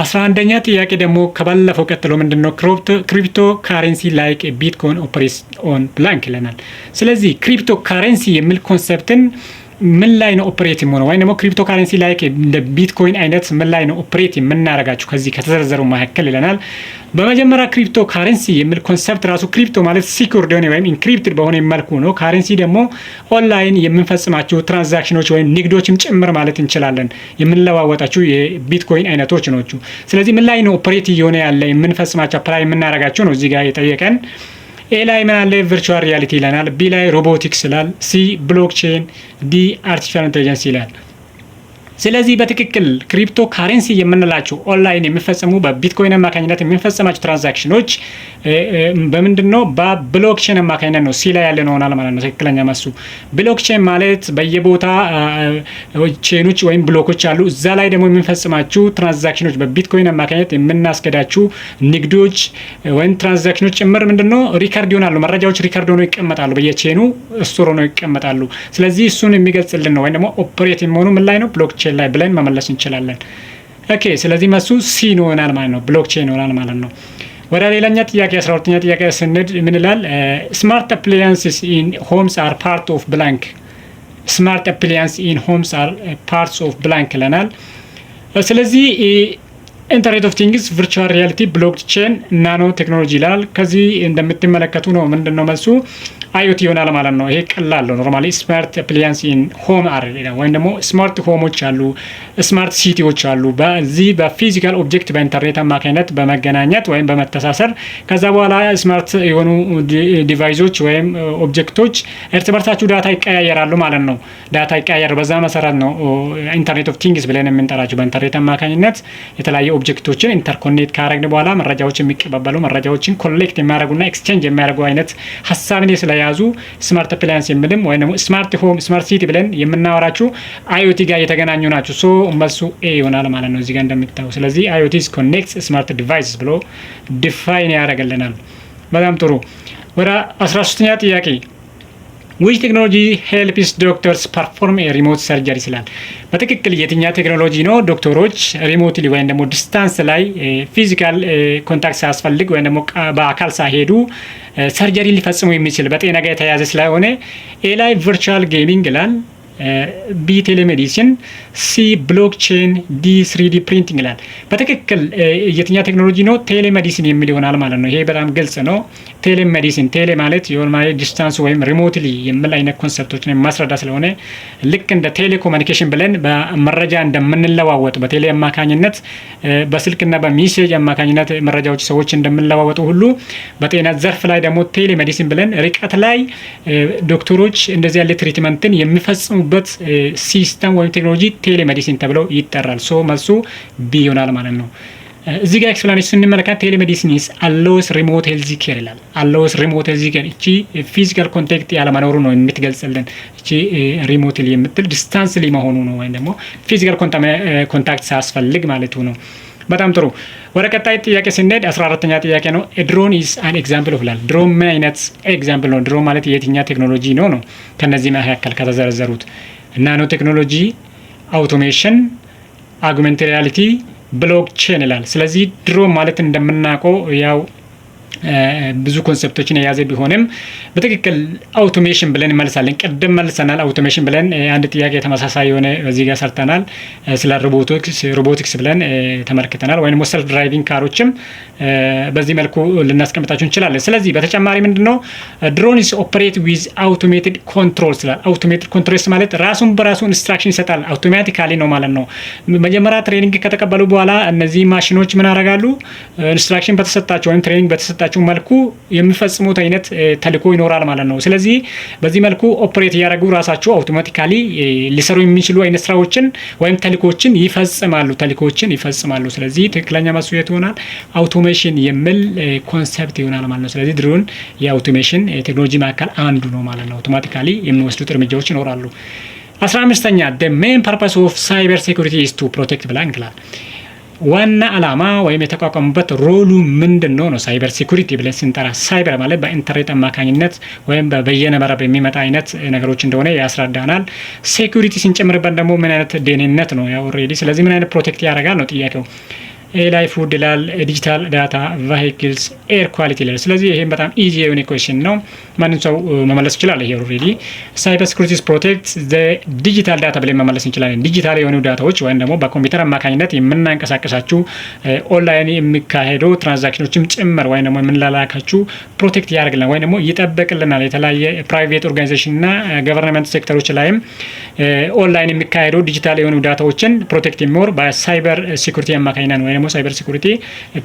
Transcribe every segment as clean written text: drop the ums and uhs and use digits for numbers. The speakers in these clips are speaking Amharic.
11ኛ ጥያቄ ደግሞ ከባለፈው ቀጥሎ ምንድነው ክሪፕቶ ካረንሲ ላይክ ቢትኮይን ኦፕሬትስ ኦን ብላንክ ይለናል። ስለዚህ ክሪፕቶ ካረንሲ የሚል ኮንሰፕትን ምን ላይ ነው ኦፕሬት የሚሆነው ወይም ደግሞ ክሪፕቶ ካረንሲ ላይክ እንደ ቢትኮይን አይነት ምን ላይ ነው ኦፕሬት የምናደርጋቸው ከዚህ ከተዘረዘሩ መካከል ይለናል። በመጀመሪያ ክሪፕቶ ካረንሲ የሚል ኮንሰፕት ራሱ ክሪፕቶ ማለት ሲኩርድ የሆነ ወይም ኢንክሪፕትድ በሆነ መልኩ ነው። ካረንሲ ደግሞ ኦንላይን የምንፈጽማቸው ትራንዛክሽኖች ወይም ንግዶችም ጭምር ማለት እንችላለን የምንለዋወጣቸው የቢትኮይን አይነቶች ናቸው። ስለዚህ ምን ላይ ነው ኦፕሬት እየሆነ ያለ የምንፈጽማቸው አፕላይ የምናደርጋቸው ነው እዚህ ጋር የጠየቀን። ኤ ላይ ምን አለ ቨርቹዋል ሪያሊቲ ይለናል። ቢ ላይ ሮቦቲክስ ይላል። ሲ ብሎክቼን፣ ዲ አርቲፊሻል ኢንተለጀንስ ይላል። ስለዚህ በትክክል ክሪፕቶ ካረንሲ የምንላቸው ኦንላይን የሚፈጸሙ በቢትኮይን አማካኝነት የሚፈጸማቸው ትራንዛክሽኖች በምንድነው በብሎክቼን አማካኝነት ነው። ሲ ላይ ያለ ነው ማለት ነው ትክክለኛ መልሱ። ብሎክቼን ማለት በየቦታ ቼኖች ወይም ብሎኮች አሉ። እዛ ላይ ደግሞ የሚፈጽማቸው ትራንዛክሽኖች በቢትኮይን አማካኝነት የምናስገዳቸው ንግዶች ወይም ትራንዛክሽኖች ጭምር ምንድነው ሪካርድ ይሆናሉ። መረጃዎች ሪካርድ ሆነው ይቀመጣሉ፣ በየቼኑ ስቶር ሆነው ይቀመጣሉ። ስለዚህ እሱን የሚገልጽልን ነው። ወይም ደግሞ ኦፕሬት የሚሆኑ ምን ላይ ነው ብሎክቼን ላይ ብለን መመለስ እንችላለን። ኦኬ ስለዚህ መልሱ ሲ ይሆናል ማለት ነው። ብሎክቼን ይሆናል ማለት ነው። ወደ ሌላኛ ጥያቄ 12ኛ ጥያቄ ስንሄድ ምን ይላል? ስማርት አፕላያንስስ ኢን ሆምስ አር ፓርት ኦፍ ብላንክ። ስማርት አፕላያንስ ኢን ሆምስ አር ፓርትስ ኦፍ ብላንክ ይለናል። ስለዚህ ኢንተርኔት ኦፍ ቲንግስ፣ ቨርቹዋል ሪያሊቲ፣ ብሎክቼን፣ ናኖ ቴክኖሎጂ ይላል። ከዚህ እንደምትመለከቱ ነው ምንድነው መልሱ አይኦቲ ይሆናል ማለት ነው። ይሄ ቀላል ነው። ኖርማሊ ስማርት አፕላያንስ ኢን ሆም አር ወይም ደግሞ ስማርት ሆሞች አሉ፣ ስማርት ሲቲዎች አሉ። በዚህ በፊዚካል ኦብጀክት በኢንተርኔት አማካኝነት በመገናኘት ወይም በመተሳሰር ከዛ በኋላ ስማርት የሆኑ ዲቫይሶች ወይም ኦብጀክቶች እርስ በርሳቸው ዳታ ይቀያየራሉ ማለት ነው። ዳታ ይቀያየራሉ። በዛ መሰረት ነው ኢንተርኔት ኦፍ ቲንግስ ብለን የምንጠራቸው። በኢንተርኔት አማካኝነት የተለያዩ ኦብጀክቶችን ኢንተርኮኔክት ካረግን በኋላ መረጃዎች የሚቀባበሉ መረጃዎችን ኮሌክት የሚያደርጉና ኤክስቼንጅ የሚያደርጉ አይነት ሀሳብን ያዙ ስማርት አፕላያንስ የሚልም ወይ ደግሞ ስማርት ሆም ስማርት ሲቲ ብለን የምናወራቸው አይኦቲ ጋር የተገናኙ ናቸው። ሶ መልሱ ኤ ይሆናል ማለት ነው እዚህ ጋር እንደምታዩ። ስለዚህ አይኦቲ ኮኔክትስ ስማርት ዲቫይስስ ብሎ ዲፋይን ያደርግልናል። በጣም ጥሩ። ወደ 13ኛ ጥያቄ which technology helps doctors perform a remote surgery ይላል። በትክክል የትኛ ቴክኖሎጂ ነው ዶክተሮች ሪሞትሊ ወይም ደግሞ ዲስታንስ ላይ ፊዚካል ኮንታክት ሳያስፈልግ ወይም ደግሞ በአካል ሳይሄዱ ሰርጀሪ ሊፈጽሙ የሚችል በጤና ጋር የተያያዘ ስለሆነ ኤ ላይ ቨርቹዋል ጌሚንግ ይላል። ቢ ቴሌሜዲሲን፣ ሲ ብሎክቼን፣ ዲ 3D ፕሪንቲንግ ይላል። በትክክል የትኛ ቴክኖሎጂ ነው? ቴሌሜዲሲን የሚል ይሆናል ማለት ነው። ይሄ በጣም ግልጽ ነው። ቴሌሜዲሲን ቴሌ ማለት የሆነ ማለት ዲስታንስ ወይም ሪሞትሊ የሚል አይነት ኮንሰፕቶችን የማስረዳ ስለሆነ ልክ እንደ ቴሌኮሙኒኬሽን ብለን በመረጃ እንደምንለዋወጥ በቴሌ አማካኝነት በስልክና በሜሴጅ አማካኝነት መረጃዎች ሰዎች እንደምንለዋወጡ ሁሉ በጤና ዘርፍ ላይ ደግሞ ቴሌሜዲሲን ብለን ርቀት ላይ ዶክተሮች እንደዚህ ያለ ትሪትመንትን የሚፈጽሙበት ሲስተም ወይም ቴክኖሎጂ ቴሌሜዲሲን ተብለው ይጠራል። ሶ መልሱ ቢ ይሆናል ማለት ነው። እዚህ ጋር ኤክስፕላኔሽን ስንመለከት ቴሌሜዲሲን ኢዝ አሎውስ ሪሞት ሄልዝ ኬር ይላል። አሎውስ ሪሞት ሄልዝ ኬር እቺ ፊዚካል ኮንታክት ያለመኖሩ ነው የምትገልጽልን። እቺ ሪሞትሊ የምትል ዲስታንስሊ መሆኑ ነው ወይም ደግሞ ፊዚካል ኮንታክት ሳያስፈልግ ማለቱ ነው። በጣም ጥሩ። ወደ ቀጣይ ጥያቄ ስንሄድ 14ኛ ጥያቄ ነው። ድሮን ኢዝ አን ኤግዛምፕል ኦፍ ይላል። ድሮን ምን አይነት ኤግዛምፕል ነው? ድሮን ማለት የትኛ ቴክኖሎጂ ነው? ከነዚህ መካከል ከተዘረዘሩት ናኖ ቴክኖሎጂ፣ አውቶሜሽን፣ አጉመንትድ ሪያሊቲ፣ ብሎክቼን ይላል። ስለዚህ ድሮን ማለት እንደምናውቀው ያው ብዙ ኮንሰፕቶችን የያዘ ቢሆንም በትክክል አውቶሜሽን ብለን እንመልሳለን። ቀደም መልሰናል። አውቶሜሽን ብለን አንድ ጥያቄ ተመሳሳይ የሆነ እዚህ ጋር ሰርተናል። ስለ ሮቦቲክስ ብለን ተመልክተናል። ወይም ሰልፍ ድራይቪንግ ካሮችም በዚህ መልኩ ልናስቀምጣቸው እንችላለን። ስለዚህ በተጨማሪ ምንድነው ድሮን ኢዝ ኦፕሬት ዊዝ አውቶሜትድ ኮንትሮል ይላል። አውቶሜትድ ኮንትሮልስ ማለት ራሱን በራሱ ኢንስትራክሽን ይሰጣል። አውቶማቲካሊ ነው ማለት ነው። መጀመሪያ ትሬኒንግ ከተቀበሉ በኋላ እነዚህ ማሽኖች ምን ያደርጋሉ? ኢንስትራክሽን በተሰጣቸው ወይም ትሬኒንግ በተሰጣቸው መልኩ የሚፈጽሙት አይነት ተልእኮ ይኖራል ማለት ነው። ስለዚህ በዚህ መልኩ ኦፕሬት እያደረጉ ራሳቸው አውቶማቲካሊ ሊሰሩ የሚችሉ አይነት ስራዎችን ወይም ተልእኮችን ይፈጽማሉ። ስለዚህ ትክክለኛ መልሱ የት ይሆናል? አውቶሜሽን የሚል ኮንሰፕት ይሆናል ማለት ነው። ስለዚህ ድሮን የአውቶሜሽን ቴክኖሎጂ መካከል አንዱ ነው ማለት ነው። አውቶማቲካሊ የሚወስዱት እርምጃዎች ይኖራሉ። 15ኛ the main purpose of cyber security is to protect blank ይላል። ዋና ዓላማ ወይም የተቋቋሙበት ሮሉ ምንድነው ነው? ሳይበር ሴኩሪቲ ብለን ስንጠራ ሳይበር ማለት በኢንተርኔት አማካኝነት ወይም በበየነ መረብ የሚመጣ አይነት ነገሮች እንደሆነ ያስረዳናል። ሴኩሪቲ ስንጨምርበት ደግሞ ምን አይነት ደህንነት ነው? ያው ኦሬዲ ስለዚህ ምን አይነት ፕሮቴክት ያደርጋል ነው ጥያቄው። ላይ ፉድ ይላል፣ ዲጂታል ዳታ፣ ቫሂክልስ፣ ኤር ኳሊቲ ይላል። ስለዚህ ይሄም በጣም ኢዚ የሆነ ኩዌስችን ነው፣ ማንም ሰው መመለስ ይችላል። ይሄ ኦልሬዲ ሳይበር ሴኩሪቲ ፕሮቴክት ዘ ዲጂታል ዳታ ብለን መመለስ እንችላለን። ዲጂታል የሆኑ ዳታዎች ወይም ደግሞ በኮምፒውተር አማካኝነት የምናንቀሳቀሳችሁ ኦንላይን የሚካሄዱ ትራንዛክሽኖችም ጭምር ወይም ደግሞ የምንላላካችሁ ፕሮቴክት ያደርግልናል ወይም ደግሞ ይጠበቅልናል። የተለያየ ፕራይቬት ኦርጋናይዜሽን እና ገቨርንመንት ሴክተሮች ላይም ኦንላይን የሚካሄዱ ዲጂታል የሆኑ ዳታዎችን ፕሮቴክት የሚሆን በሳይበር ሴኩሪቲ አማካኝነት ወይም ደግሞ ሳይበር ሴኩሪቲ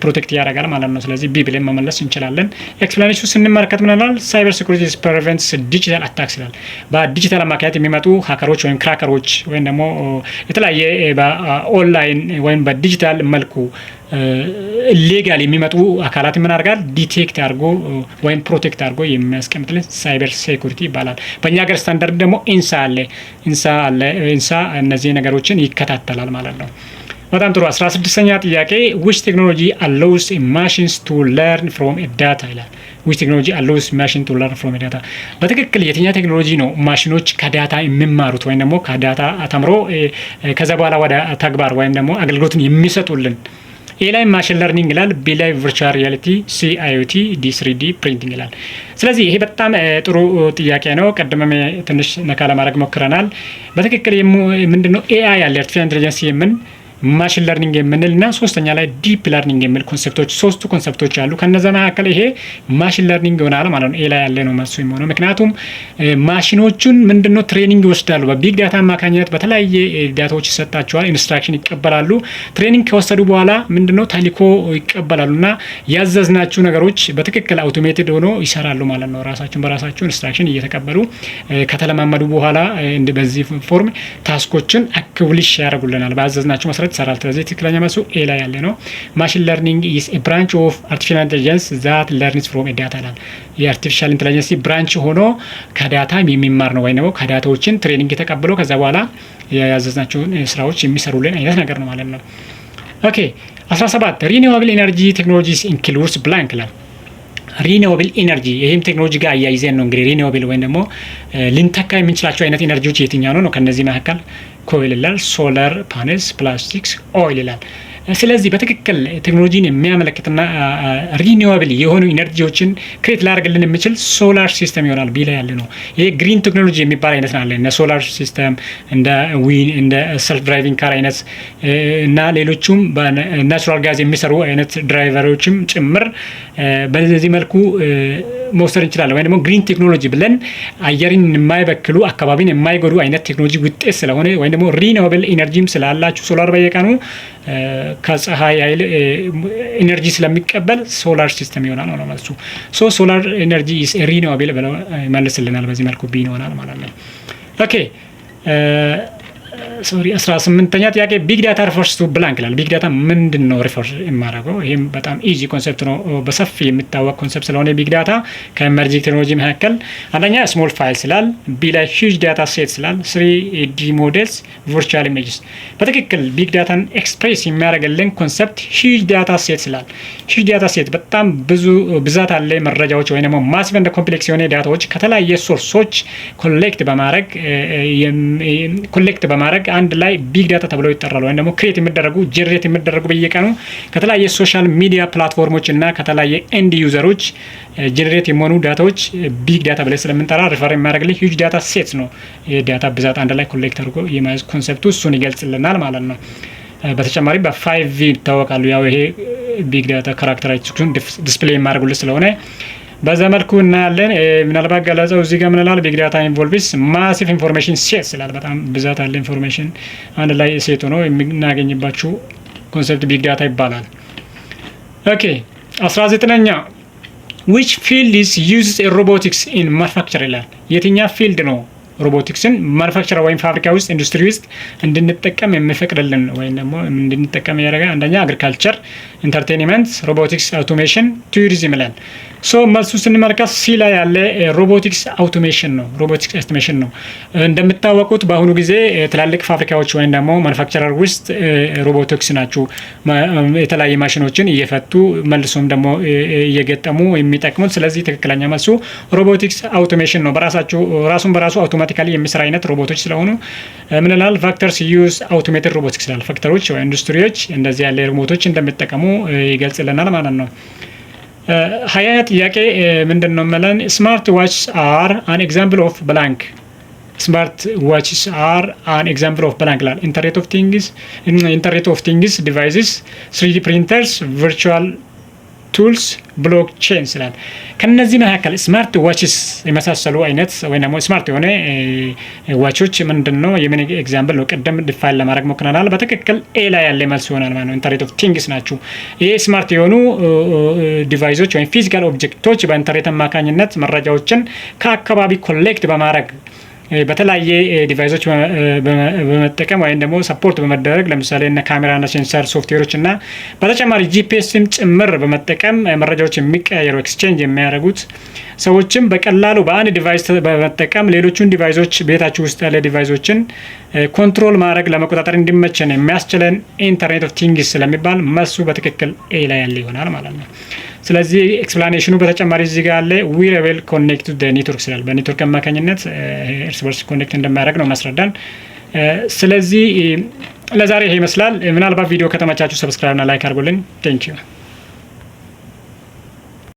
ፕሮቴክት ያደርጋል ማለት ነው። ስለዚህ ቢ ብለን መመለስ እንችላለን። ኤክስፕላኔሽኑ ስንመለከት ምን ይላል? ሳይበር ሴኩሪቲ ፕሪቨንትስ ዲጂታል አታክስ ይላል። በዲጂታል አማካኝነት የሚመጡ ሀከሮች ወይም ክራከሮች ወይም ደግሞ የተለያየ በኦንላይን ወይም በዲጂታል መልኩ ሌጋል የሚመጡ አካላት ምን ያደርጋል? ዲቴክት አድርጎ ወይም ፕሮቴክት አድርጎ የሚያስቀምጥልን ሳይበር ሴኩሪቲ ይባላል። በእኛ ሀገር ስታንዳርድ ደግሞ ኢንሳ አለ። ኢንሳ እነዚህ ነገሮችን ይከታተላል ማለት ነው። በጣም ጥሩ። 16ኛ ጥያቄ which technology allows machines to learn from a data ይላል። which technology allows machine to learn from a data በትክክል የትኛ ቴክኖሎጂ ነው ማሽኖች ከዳታ የሚማሩት ወይም ደግሞ ከዳታ ተምሮ ከዛ በኋላ ወደ ተግባር ወይም ደግሞ አገልግሎትን የሚሰጡልን? ኤ ላይ ማሽን ለርኒንግ ይላል፣ ቢ ላይ ቨርቹዋል ሪያሊቲ፣ ሲ አይኦቲ፣ ዲ 3ዲ ፕሪንቲንግ ይላል። ስለዚህ ይሄ በጣም ጥሩ ጥያቄ ነው። ቀድመም ትንሽ ነካ ለማድረግ ሞክረናል። በትክክል ምንድነው ኤአይ ያለ አርቲፊሻል ኢንተለጀንስ የምን ማሽን ለርኒንግ የምንል እና ሶስተኛ ላይ ዲፕ ለርኒንግ የሚል ኮንሰፕቶች ሶስቱ ኮንሰፕቶች አሉ። ከነዛ መካከል ይሄ ማሽን ለርኒንግ ይሆናል ማለት ነው። ኤ ላይ ያለ ነው መልሱ የሚሆነው። ምክንያቱም ማሽኖቹን ምንድነው ትሬኒንግ ይወስዳሉ። በቢግ ዳታ አማካኝነት በተለያየ ዳታዎች ይሰጣቸዋል፣ ኢንስትራክሽን ይቀበላሉ። ትሬኒንግ ከወሰዱ በኋላ ምንድነው ተልዕኮ ይቀበላሉና ያዘዝናቸው ነገሮች በትክክል አውቶሜትድ ሆኖ ይሰራሉ ማለት ነው። ራሳቸውን በራሳቸው ኢንስትራክሽን እየተቀበሉ ከተለማመዱ በኋላ በዚህ ፎርም ታስኮችን አክብሊሽ ያደርጉልናል። ባዘዝናቸው መሰረት ይሰራል። ስለዚህ ትክክለኛ መልሱ ኤ ላይ ያለ ነው። ማሽን ለርኒንግ ኢዝ ኤ ብራንች ኦፍ አርቲፊሻል ኢንተለጀንስ ዛት ለርንስ ፍሮም ኤ ዳታ ይላል። የአርቲፊሻል ኢንተለጀንስ ብራንች ሆኖ ከዳታ የሚማር ነው ወይም ደግሞ ከዳታዎችን ትሬኒንግ የተቀበለው ከዛ በኋላ ያዘዝናቸውን ስራዎች የሚሰሩልን አይነት ነገር ነው ማለት ነው። ኦኬ 17 ሪኒዌብል ኤነርጂ ቴክኖሎጂስ ኢንክሉድስ ብላንክ ይላል። ሪኒዌብል ኤነርጂ ይሄም ቴክኖሎጂ ጋር አያይዘን ነው እንግዲህ ሪኒዌብል ወይም ደግሞ ልንተካ የምንችላቸው አይነት ኤነርጂዎች የትኛው ነው? ከነዚህ መካከል ኮይል ይላል፣ ሶላር ፓኔልስ፣ ፕላስቲክስ፣ ኦይል ይላል። ስለዚህ በትክክል ቴክኖሎጂን የሚያመለክትና ሪኒዌብል የሆኑ ኢነርጂዎችን ክሬት ላደርግልን የሚችል ሶላር ሲስተም ይሆናል። ቢ ላይ ያለ ነው። ይሄ ግሪን ቴክኖሎጂ የሚባል አይነት አለ። እንደ ሶላር ሲስተም፣ እንደ ዊን፣ እንደ ሰልፍ ድራይቪንግ ካር አይነት እና ሌሎቹም በናቹራል ጋዝ የሚሰሩ አይነት ድራይቨሮችም ጭምር በዚህ መልኩ መውሰድ እንችላለን። ወይም ደግሞ ግሪን ቴክኖሎጂ ብለን አየርን የማይበክሉ አካባቢን የማይጎዱ አይነት ቴክኖሎጂ ውጤት ስለሆነ ወይም ደግሞ ሪኒዌብል ኢነርጂም ስላላችሁ ሶላር በየቀኑ ከፀሐይ ኃይል ኢነርጂ ስለሚቀበል ሶላር ሲስተም ይሆናል ነው ማለት ነው። ሶ ሶላር ኢነርጂ ኢዝ ሪኒዌብል ብለው ይመልስልናል። በዚህ መልኩ ቢ ይሆናል ማለት ነው። ኦኬ 18ኛ ጥያቄ ቢግ ዳታ ሪፈርስ ቱ ብላንክ ይላል። ቢግ ዳታ ምንድን ነው ሪፈር የማደርገው? ይህም በጣም ኢዚ ኮንሰፕት ነው፣ በሰፊ የሚታወቅ ኮንሰፕት ስለሆነ ቢግ ዳታ ከኤመርጂንግ ቴክኖሎጂ መካከል አንደኛ ስሞል ፋይል ስላል፣ ቢ ላይ ሂውጅ ዳታ ሴት ስላል፣ 3D ሞዴልስ፣ ቨርቹዋል ኢሜጅስ። በትክክል ቢግ ዳታን ኤክስፕሬስ የሚያደርግልን ኮንሰፕት ሂውጅ ዳታ ሴት ስላል። ሂውጅ ዳታ ሴት በጣም ብዙ ብዛት አለ መረጃዎች ወይም ደግሞ ማሲቭ እንደ ኮምፕሌክስ የሆነ ዳታዎች ከተለያየ ሶርሶች ኮሌክት በማድረግ አንድ ላይ ቢግ ዳታ ተብለው ይጠራሉ። ወይም ደግሞ ክሬት የሚደረጉ ጀነሬት የሚደረጉ በየቀኑ ከተለያየ ሶሻል ሚዲያ ፕላትፎርሞች እና ከተለያየ ኤንድ ዩዘሮች ጀነሬት የሚሆኑ ዳታዎች ቢግ ዳታ ብለን ስለምንጠራ ሪፈር የሚያደርግልን ሂውጅ ዳታ ሴት ነው። የዳታ ብዛት አንድ ላይ ኮሌክት አድርጎ የማያዝ ኮንሰፕቱ እሱን ይገልጽልናል ማለት ነው። በተጨማሪ በ5V ይታወቃሉ። ያው ይሄ ቢግ ዳታ ካራክተራይዜሽን ዲስፕሌይ የማደርጉልን ስለሆነ በዛ መልኩ እናያለን። ምናልባት ገለጻው እዚህ ጋር ምንላል? ቢግ ዳታ ኢንቮልቭስ ማሲቭ ኢንፎርሜሽን ሴት ስላል በጣም ብዛት አለ ኢንፎርሜሽን አንድ ላይ ሴት ሆኖ የምናገኝባቸው ኮንሰፕት ቢግ ዳታ ይባላል። ኦኬ 19ኛ which field is used in robotics in manufacture ይላል። የትኛ ፊልድ ነው ሮቦቲክስን ማኑፋክቸር ወይም ፋብሪካ ውስጥ ኢንዱስትሪ ውስጥ እንድንጠቀም የሚፈቅድልን ወይም ደግሞ እንድንጠቀም ያደረገ? አንደኛ አግሪካልቸር፣ ኢንተርቴይንመንት፣ ሮቦቲክስ፣ አውቶሜሽን፣ ቱሪዝም ይላል። መልሱ ስንመለከት ሲ ላይ ያለ ሮቦቲክስ አውቶሜሽን ነው። ሮቦቲክስ ኤስቲሜሽን ነው። እንደምታወቁት በአሁኑ ጊዜ ትላልቅ ፋብሪካዎች ወይም ደግሞ ማኑፋክቸረር ውስጥ ሮቦቲክስ ናቸው የተለያዩ ማሽኖችን እየፈቱ መልሶም ደግሞ እየገጠሙ የሚጠቅሙት። ስለዚህ ትክክለኛ መልሱ ሮቦቲክስ አውቶሜሽን ነው። ራሱን በራሱ አውቶማቲካሊ የሚሰራ አይነት ሮቦቶች ስለሆኑ ምን ይላል? ፋክተርስ ዩዝ አውቶሜትድ ሮቦቲክስ ይላል። ፋክተሮች ወይ ኢንዱስትሪዎች እንደዚህ ያለ ሮቦቶች እንደሚጠቀሙ ይገልጽልናል ማለት ነው። ሀያ ጥያቄ ምንድነው መለን? ስማርት ዋችስ አር አን ኤግዛምፕል ኦፍ ብላንክ። ስማርት ዋችስ አር አን ኤግዛምፕል ኦፍ ብላንክ ላል ኢንተርኔት ኦፍ ቲንግስ ዲቫይስስ 3D ፕሪንተርስ ቨርቹዋል ቱልስ ብሎክቼን ስላል ከነዚህ መካከል ስማርት ዋችስ የመሳሰሉ አይነት ወይ ደግሞ ስማርት የሆነ ዋቾች ምንድነው የምን ኤግዛምፕል ነው? ቀደም ዲፋይን ለማድረግ ሞክረናል። በትክክል ኤ ላይ ያለ መልስ ይሆናል ማለት ነው። ኢንተርኔት ኦፍ ቲንግስ ናቸው። ይሄ ስማርት የሆኑ ዲቫይሶች ወይም ፊዚካል ኦብጀክቶች በኢንተርኔት አማካኝነት መረጃዎችን ከአካባቢ ኮሌክት በማድረግ በተለያየ ዲቫይሶች በመጠቀም ወይም ደግሞ ሰፖርት በመደረግ ለምሳሌ እነ ካሜራና ሴንሰር ሶፍትዌሮች እና በተጨማሪ ጂፒኤስም ጭምር በመጠቀም መረጃዎች የሚቀያየሩ ኤክስቼንጅ የሚያደርጉት ሰዎችም በቀላሉ በአንድ ዲቫይስ በመጠቀም ሌሎቹን ዲቫይሶች ቤታችሁ ውስጥ ያለ ዲቫይሶችን ኮንትሮል ማድረግ ለመቆጣጠር እንዲመቸን የሚያስችለን ኢንተርኔት ኦፍ ቲንግስ ስለሚባል መልሱ በትክክል ኤ ላይ ያለ ይሆናል ማለት ነው። ስለዚህ ኤክስፕላኔሽኑ በተጨማሪ እዚህ ጋር አለ ዊረብል ኮኔክት ቱ ኔትወርክ ስላል በኔትወርክ አማካኝነት እርስ በርስ ኮኔክት እንደማያደርግ ነው ማስረዳን። ስለዚህ ለዛሬ ይሄ ይመስላል። ምናልባት ቪዲዮ ከተመቻችሁ ሰብስክራይብ እና ላይክ አድርጉልኝ። ቴንክ ዩ